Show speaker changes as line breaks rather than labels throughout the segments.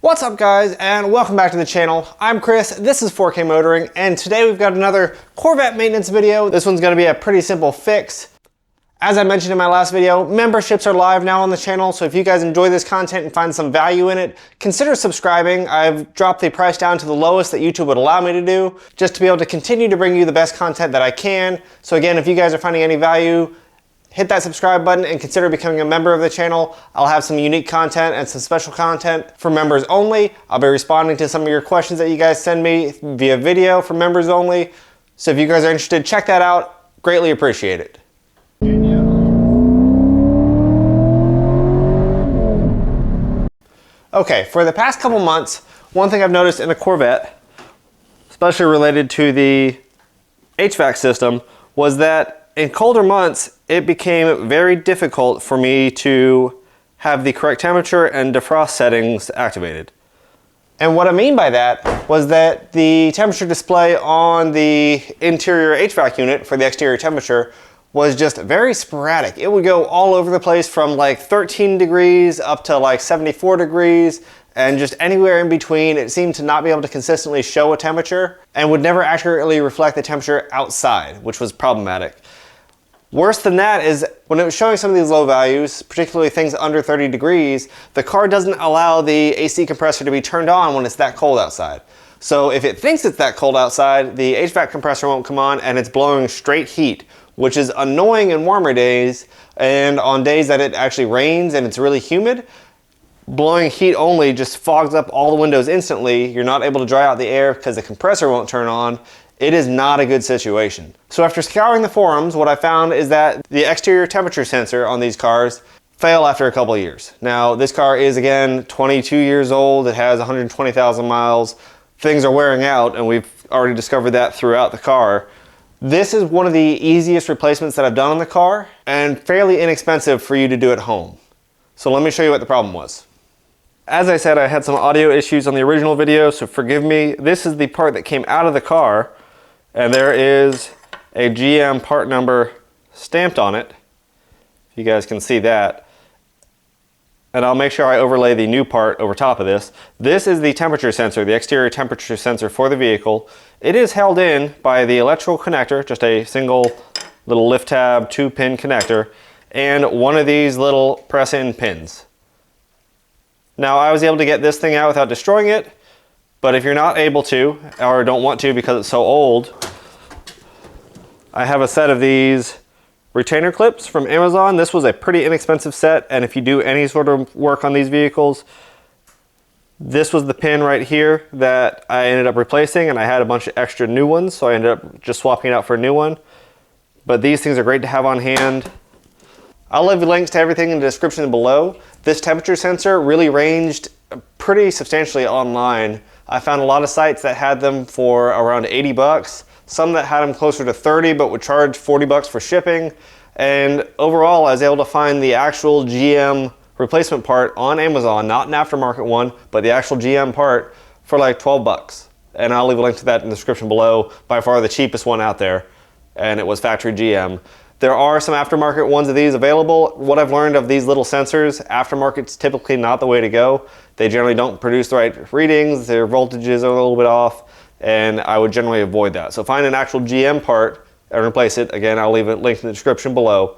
What's up guys, and welcome back to the channel. I'm Chris, this is 4K Motoring, and today we've got another Corvette maintenance video. This one's gonna be a pretty simple fix. As I mentioned in my last video, memberships are live now on the channel, so if you guys enjoy this content and find some value in it, consider subscribing. I've dropped the price down to the lowest that YouTube would allow me to do, just to be able to continue to bring you the best content that I can. So again, if you guys are finding any value, hit that subscribe button and consider becoming a member of the channel. I'll have some unique content and some special content for members only. I'll be responding to some of your questions that you guys send me via video for members only. So if you guys are interested, check that out. Greatly appreciate it. Okay, for the past couple months, one thing I've noticed in a Corvette, especially related to the HVAC system, was that in colder months, it became very difficult for me to have the correct temperature and defrost settings activated. And what I mean by that was that the temperature display on the interior HVAC unit for the exterior temperature was just very sporadic. It would go all over the place from like 13 degrees up to like 74 degrees and just anywhere in between. It seemed to not be able to consistently show a temperature and would never accurately reflect the temperature outside, which was problematic. Worse than that is when it was showing some of these low values, particularly things under 30 degrees, the car doesn't allow the AC compressor to be turned on when it's that cold outside. So if it thinks it's that cold outside, the HVAC compressor won't come on and it's blowing straight heat, which is annoying in warmer days, and on days that it actually rains and it's really humid, blowing heat only just fogs up all the windows instantly. You're not able to dry out the air because the compressor won't turn on. It is not a good situation. So after scouring the forums, what I found is that the exterior temperature sensor on these cars fail after a couple of years. Now, this car is, again, 22 years old. It has 120,000 miles. Things are wearing out, and we've already discovered that throughout the car. This is one of the easiest replacements that I've done on the car, and fairly inexpensive for you to do at home. So let me show you what the problem was. As I said, I had some audio issues on the original video, so forgive me. This is the part that came out of the car, and there is a GM part number stamped on it. You guys can see that. And I'll make sure I overlay the new part over top of this. This is the temperature sensor, the exterior temperature sensor for the vehicle. It is held in by the electrical connector, just a single little lift tab 2-pin connector, and one of these little press-in pins. Now, I was able to get this thing out without destroying it, but if you're not able to, or don't want to because it's so old, I have a set of these retainer clips from Amazon. This was a pretty inexpensive set, and if you do any sort of work on these vehicles, this was the pin right here that I ended up replacing, and I had a bunch of extra new ones, so I ended up just swapping it out for a new one. But these things are great to have on hand. I'll leave links to everything in the description below. This temperature sensor really ranged pretty substantially online. I found a lot of sites that had them for around 80 bucks, some that had them closer to 30 but would charge 40 bucks for shipping. And overall, I was able to find the actual GM replacement part on Amazon, not an aftermarket one, but the actual GM part for like 12 bucks. And I'll leave a link to that in the description below. By far the cheapest one out there, and it was factory GM. There are some aftermarket ones of these available. What I've learned of these little sensors, aftermarket's typically not the way to go. They generally don't produce the right readings, their voltages are a little bit off, and I would generally avoid that. So find an actual GM part and replace it. Again, I'll leave a link in the description below.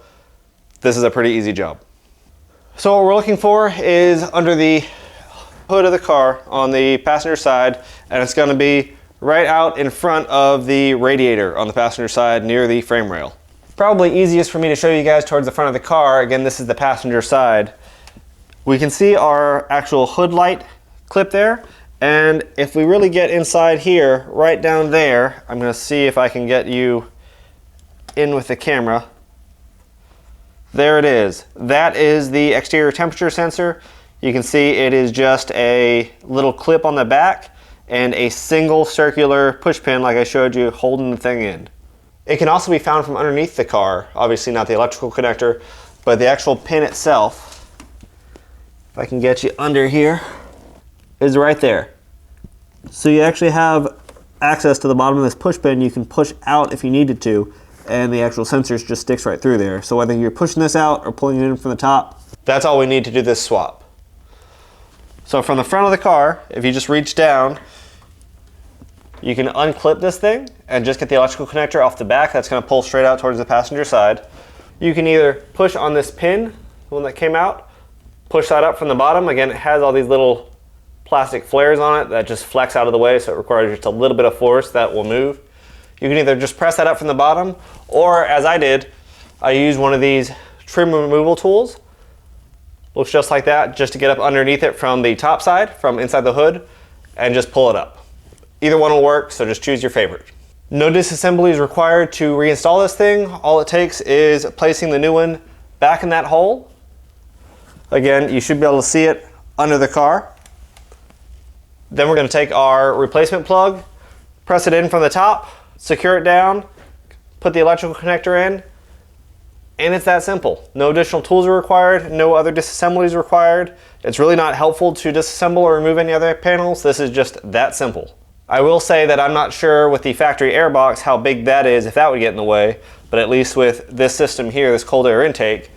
This is a pretty easy job. So what we're looking for is under the hood of the car on the passenger side, and it's gonna be right out in front of the radiator on the passenger side near the frame rail. Probably easiest for me to show you guys towards the front of the car. Again, this is the passenger side. We can see our actual hood light clip there. And if we really get inside here, right down there, I'm gonna see if I can get you in with the camera. There it is. That is the exterior temperature sensor. You can see it is just a little clip on the back and a single circular push pin like I showed you holding the thing in. It can also be found from underneath the car, obviously not the electrical connector, but the actual pin itself, if I can get you under here, is right there. So you actually have access to the bottom of this push pin. You can push out if you needed to, and the actual sensor just sticks right through there. So whether you're pushing this out or pulling it in from the top, that's all we need to do this swap. So from the front of the car, if you just reach down, you can unclip this thing and just get the electrical connector off the back. That's going to pull straight out towards the passenger side. You can either push on this pin, the one that came out, push that up from the bottom. Again, it has all these little plastic flares on it that just flex out of the way, so it requires just a little bit of force that will move. You can either just press that up from the bottom, or as I did, I used one of these trim removal tools. Looks just like that, just to get up underneath it from the top side, from inside the hood, and just pull it up. Either one will work, so just choose your favorite. No disassembly is required to reinstall this thing. All it takes is placing the new one back in that hole. Again, you should be able to see it under the car. Then we're going to take our replacement plug, press it in from the top, secure it down, put the electrical connector in, and it's that simple. No additional tools are required, no other disassemblies required. It's really not helpful to disassemble or remove any other panels. This is just that simple. I will say that I'm not sure with the factory air box how big that is, if that would get in the way, but at least with this system here, this cold air intake,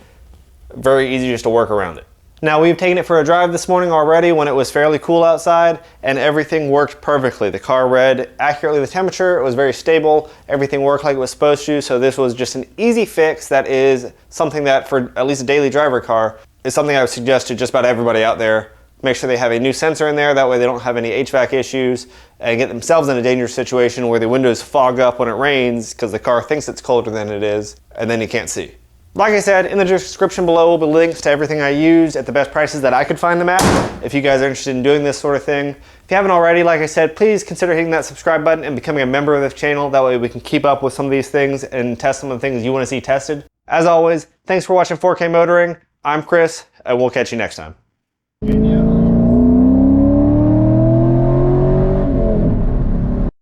very easy just to work around it. Now, we've taken it for a drive this morning already when it was fairly cool outside, and everything worked perfectly. The car read accurately the temperature, it was very stable, everything worked like it was supposed to, so this was just an easy fix that is something that, for at least a daily driver car, is something I would suggest to just about everybody out there. Make sure they have a new sensor in there, that way they don't have any HVAC issues and get themselves in a dangerous situation where the windows fog up when it rains because the car thinks it's colder than it is, and then you can't see. Like I said, in the description below will be links to everything I used at the best prices that I could find them at, if you guys are interested in doing this sort of thing. If you haven't already, like I said, please consider hitting that subscribe button and becoming a member of this channel. That way we can keep up with some of these things and test some of the things you want to see tested. As always, thanks for watching 4K Motoring. I'm Chris, and we'll catch you next time.